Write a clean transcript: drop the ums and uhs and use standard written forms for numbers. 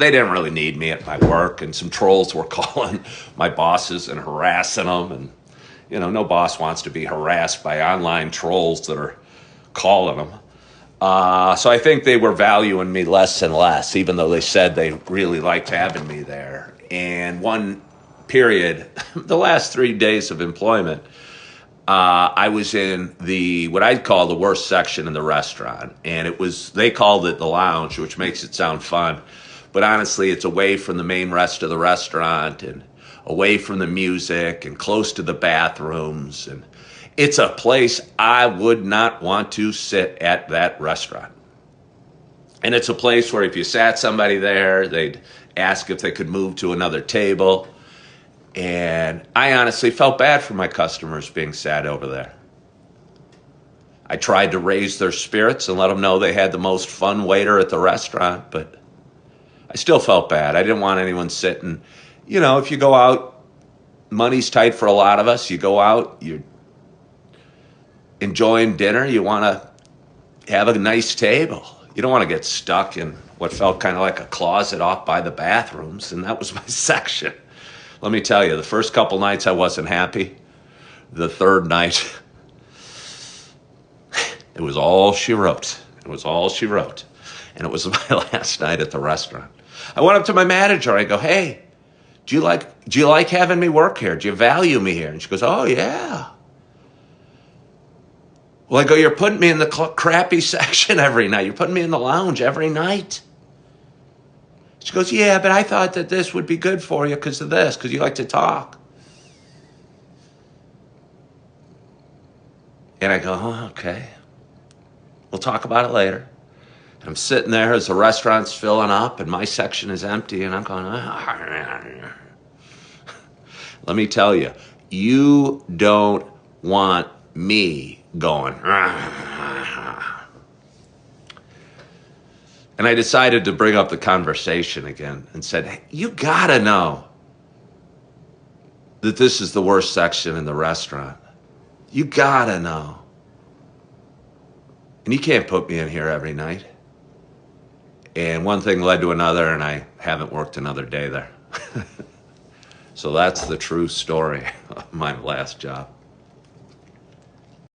they didn't really need me at my work, and some trolls were calling my bosses and harassing them. And, no boss wants to be harassed by online trolls that are calling them. So I think they were valuing me less and less, even though they said they really liked having me there. And one period, the last 3 days of employment, I was in what I'd call the worst section in the restaurant. And they called it the lounge, which makes it sound fun. But honestly, it's away from the main rest of the restaurant and away from the music and close to the bathrooms. And it's a place I would not want to sit at that restaurant. And it's a place where if you sat somebody there, they'd ask if they could move to another table. And I honestly felt bad for my customers being sat over there. I tried to raise their spirits and let them know they had the most fun waiter at the restaurant, but I still felt bad. I didn't want anyone sitting. If you go out, money's tight for a lot of us. You go out, you're enjoying dinner, you want to have a nice table. You don't want to get stuck in what felt kind of like a closet off by the bathrooms, and that was my section. Let me tell you, the first couple nights I wasn't happy. The third night, it was all she wrote. It was all she wrote. And it was my last night at the restaurant. I went up to my manager. I go, hey, do you like having me work here? Do you value me here? And she goes, oh, yeah. Well, I go, you're putting me in the crappy section every night. You're putting me in the lounge every night. She goes, yeah, but I thought that this would be good for you because of this, because you like to talk. And I go, oh, okay. We'll talk about it later. And I'm sitting there as the restaurant's filling up and my section is empty, and I'm going, let me tell you, you don't want me going. And I decided to bring up the conversation again and said, hey, you gotta know that this is the worst section in the restaurant. You gotta know. And you can't put me in here every night. And one thing led to another, and I haven't worked another day there. So that's the true story of my last job.